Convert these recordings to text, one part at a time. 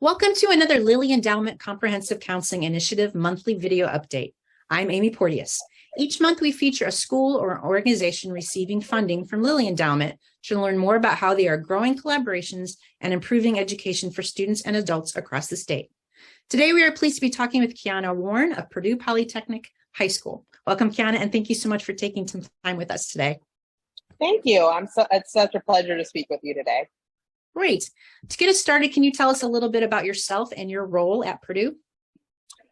Welcome to another Lilly Endowment Comprehensive Counseling Initiative monthly video update. I'm Amy Porteous. Each month we feature a school or organization receiving funding from Lilly Endowment to learn more about how they are growing collaborations and improving education for students and adults across the state. Today we are pleased to be talking with Keanna Warren of Purdue Polytechnic High School. Welcome, Keanna, and thank you so much for taking some time with us today. Thank you. It's such a pleasure to speak with you today. Great. To get us started, can you tell us a little bit about yourself and your role at Purdue?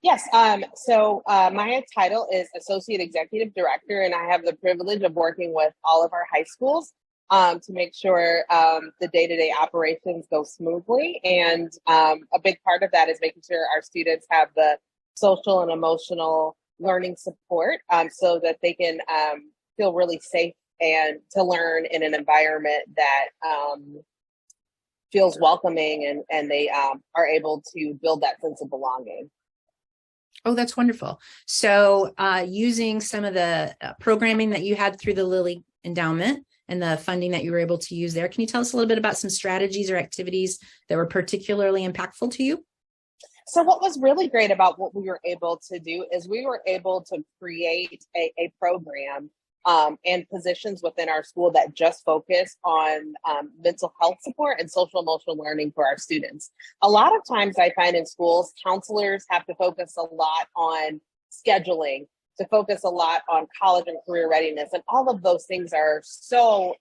Yes. My title is Associate Executive Director, and I have the privilege of working with all of our high schools to make sure the day-to-day operations go smoothly. And a big part of that is making sure our students have the social and emotional learning support so that they can feel really safe and to learn in an environment that feels welcoming and they are able to build that sense of belonging. Oh, that's wonderful. So using some of the programming that you had through the Lilly Endowment and the funding that you were able to use there, can you tell us a little bit about some strategies or activities that were particularly impactful to you? So what was really great about what we were able to do is we were able to create a program and positions within our school that just focus on mental health support and social emotional learning for our students. A lot of times I find in schools, counselors have to focus a lot on scheduling, to focus a lot on college and career readiness. And all of those things are so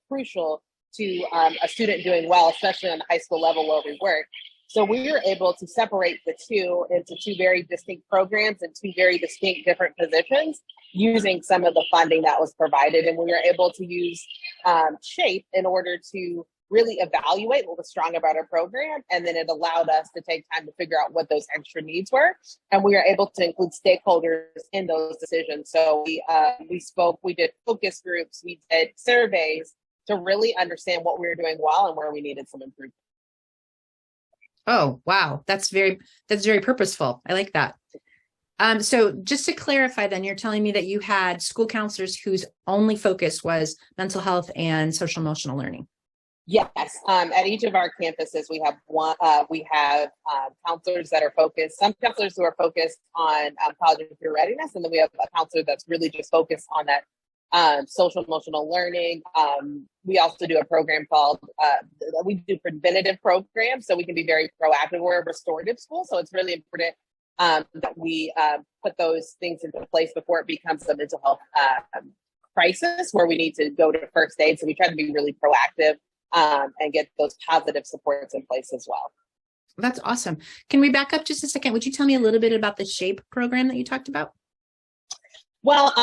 crucial to a student doing well, especially on the high school level where we work. So we were able to separate the two into two very distinct programs and two very distinct different positions using some of the funding that was provided. And we were able to use SHAPE in order to really evaluate what was strong about our program. And then it allowed us to take time to figure out what those extra needs were. And we were able to include stakeholders in those decisions. So we spoke, we did focus groups, we did surveys to really understand what we were doing well and where we needed some improvement. Oh, wow. That's very purposeful. I like that. So just to clarify, then you're telling me that you had school counselors whose only focus was mental health and social emotional learning. Yes. At each of our campuses, we have counselors that are focused, some counselors who are focused on college and career readiness. And then we have a counselor that's really just focused on that social emotional learning. We also do a program called, we do preventative programs, so we can be very proactive. We're a restorative school, so it's really important that we put those things into place before it becomes a mental health crisis where we need to go to first aid. So we try to be really proactive and get those positive supports in place as well. That's awesome. Can we back up just a second? Would you tell me a little bit about the SHAPE program that you talked about? Well,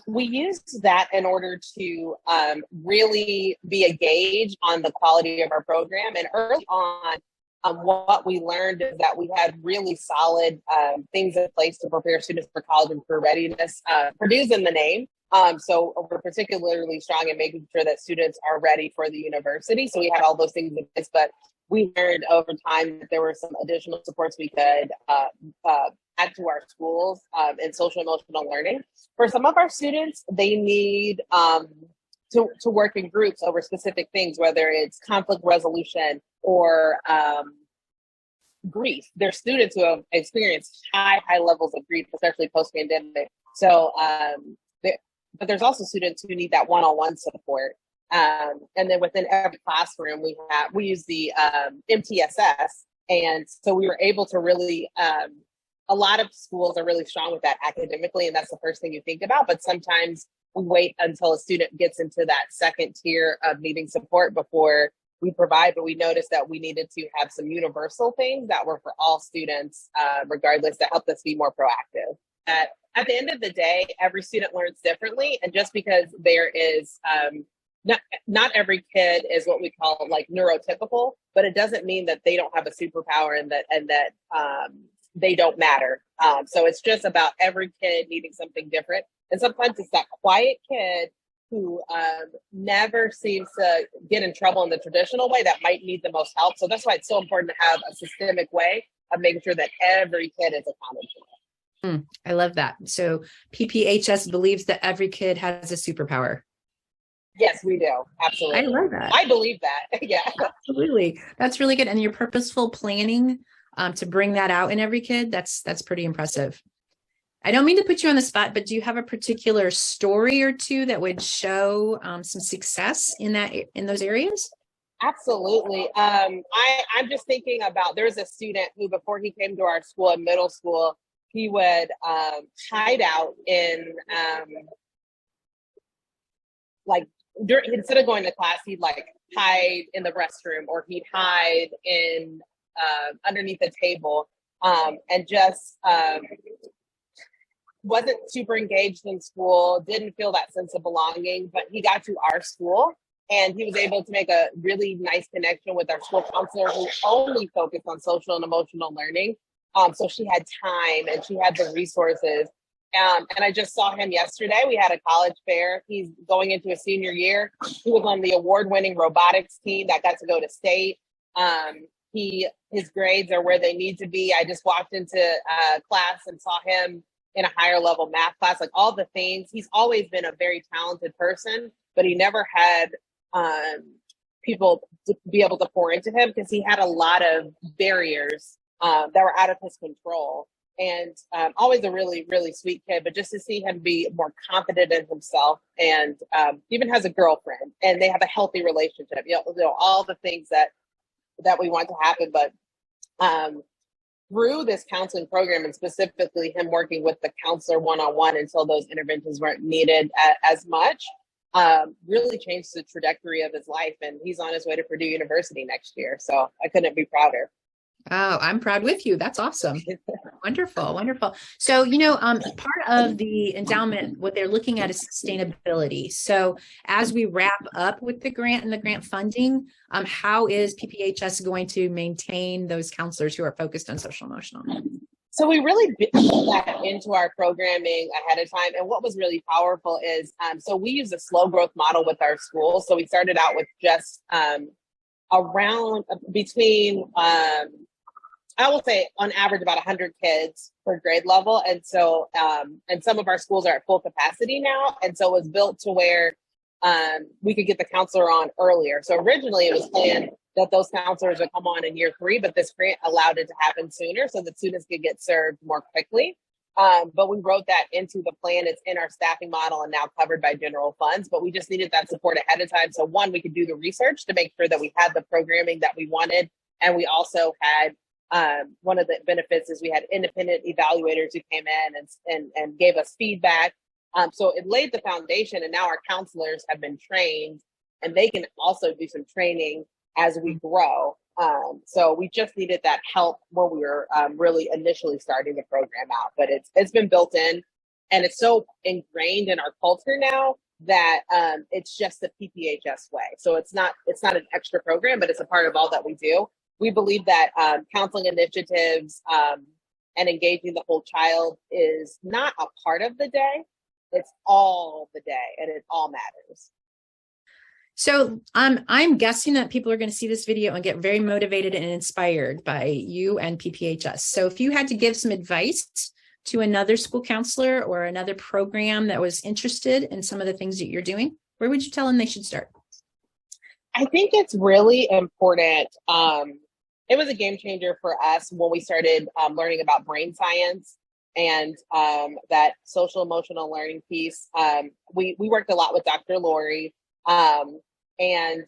we used that in order to really be a gauge on the quality of our program. And early on, what we learned is that we had really solid things in place to prepare students for college and career readiness. Purdue's in the name, so we're particularly strong in making sure that students are ready for the university. So we had all those things in place, but we learned over time that there were some additional supports we could add to our schools in social emotional learning. For some of our students, they need to work in groups over specific things, whether it's conflict resolution or grief. There's students who have experienced high levels of grief, especially post-pandemic. So, but there's also students who need that one-on-one support. And then within every classroom, we use the MTSS. And so we were able to really, a lot of schools are really strong with that academically, and that's the first thing you think about. But sometimes we wait until a student gets into that second tier of needing support before we provide. But we noticed that we needed to have some universal things that were for all students, regardless, to help us be more proactive. At the end of the day, every student learns differently. And just because there is, not every kid is what we call like neurotypical, but it doesn't mean that they don't have a superpower and that they don't matter. So it's just about every kid needing something different. And sometimes it's that quiet kid who never seems to get in trouble in the traditional way that might need the most help. So that's why it's so important to have a systemic way of making sure that every kid is accounted for. I love that. So PPHS believes that every kid has a superpower. Yes, we do. I Absolutely. love that. I believe that. Yeah. Absolutely. That's really good. And your purposeful planning to bring that out in every kid, that's pretty impressive. I don't mean to put you on the spot, but do you have a particular story or two that would show some success in those areas? Absolutely. I'm just thinking about, there's a student who, before he came to our school in middle school, he would hide out in like instead of going to class, he'd like hide in the restroom, or he'd hide in underneath a table, and just wasn't super engaged in school, didn't feel that sense of belonging. But he got to our school and he was able to make a really nice connection with our school counselor, who only focused on social and emotional learning. So she had time and she had the resources. And I just saw him yesterday. We had a college fair. He's going into a senior year. He was on the award-winning robotics team that got to go to state. His grades are where they need to be. I just walked into class and saw him in a higher level math class, like all the things. He's always been a very talented person, but he never had people to be able to pour into him because he had a lot of barriers that were out of his control. And always a really, really sweet kid, but just to see him be more confident in himself, and even has a girlfriend and they have a healthy relationship, all the things that we want to happen. But through this counseling program, and specifically him working with the counselor one-on-one until those interventions weren't needed as much, really changed the trajectory of his life. And he's on his way to Purdue University next year. So I couldn't be prouder. Oh, I'm proud with you. That's awesome. Wonderful. Wonderful. So, part of the endowment, what they're looking at is sustainability. So as we wrap up with the grant and the grant funding, how is PPHS going to maintain those counselors who are focused on social emotional? So we really built that into our programming ahead of time. And what was really powerful is, so we use a slow growth model with our school. So we started out with just around between, I will say on average about 100 kids per grade level. And so, and some of our schools are at full capacity now. And so it was built to where we could get the counselor on earlier. So originally it was planned that those counselors would come on in year 3, but this grant allowed it to happen sooner so that students could get served more quickly. But we wrote that into the plan. It's in our staffing model and now covered by general funds, but we just needed that support ahead of time. So one, we could do the research to make sure that we had the programming that we wanted. And we also had, one of the benefits is we had independent evaluators who came in and gave us feedback. So it laid the foundation, and now our counselors have been trained and they can also do some training as we grow. So we just needed that help when we were really initially starting the program out, but it's been built in and it's so ingrained in our culture now that it's just the PPHS way. So it's not an extra program, but it's a part of all that we do. We believe that counseling initiatives and engaging the whole child is not a part of the day. It's all the day, and it all matters. So I'm guessing that people are going to see this video and get very motivated and inspired by you and PPHS. So if you had to give some advice to another school counselor or another program that was interested in some of the things that you're doing, where would you tell them they should start? I think it's really important. It was a game changer for us when we started learning about brain science and that social emotional learning piece. We worked a lot with Dr. Lori, and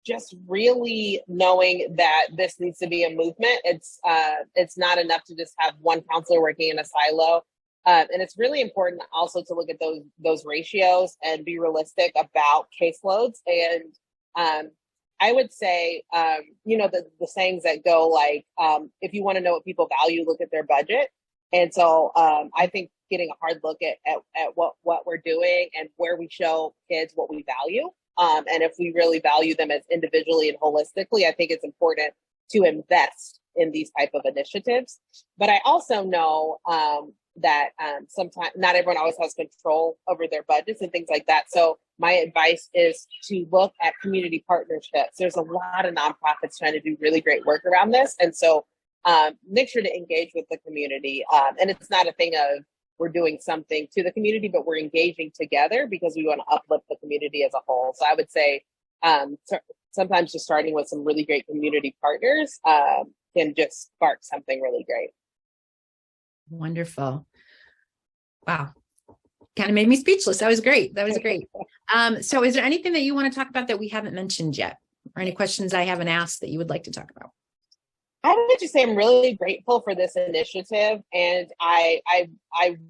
just really knowing that this needs to be a movement. It's not enough to just have one counselor working in a silo. And it's really important also to look at those ratios and be realistic about caseloads. And I would say, the sayings that go like, if you want to know what people value, look at their budget. And so I think getting a hard look at what we're doing and where we show kids what we value. And if we really value them as individually and holistically, I think it's important to invest in these type of initiatives. But I also know that sometimes not everyone always has control over their budgets and things like that. So my advice is to look at community partnerships. There's a lot of nonprofits trying to do really great work around this. And so make sure to engage with the community. And it's not a thing of we're doing something to the community, but we're engaging together because we want to uplift the community as a whole. So I would say sometimes just starting with some really great community partners can just spark something really great. Wonderful. Wow. Kind of made me speechless. That was great. That was great. So is there anything that you want to talk about that we haven't mentioned yet, or any questions I haven't asked that you would like to talk about? I would just say I'm really grateful for this initiative, and I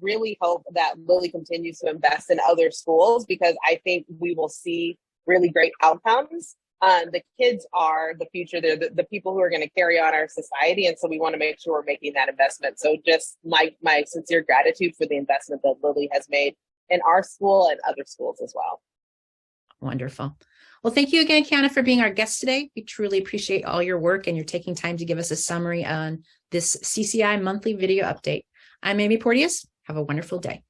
really hope that Lilly continues to invest in other schools, because I think we will see really great outcomes. The kids are the future. They're the people who are going to carry on our society, and so we want to make sure we're making that investment. So just my sincere gratitude for the investment that Lilly has made in our school and other schools as well. Wonderful. Well, thank you again, Keanna, for being our guest today. We truly appreciate all your work, and you're taking time to give us a summary on this CCI monthly video update. I'm Amy Porteous. Have a wonderful day.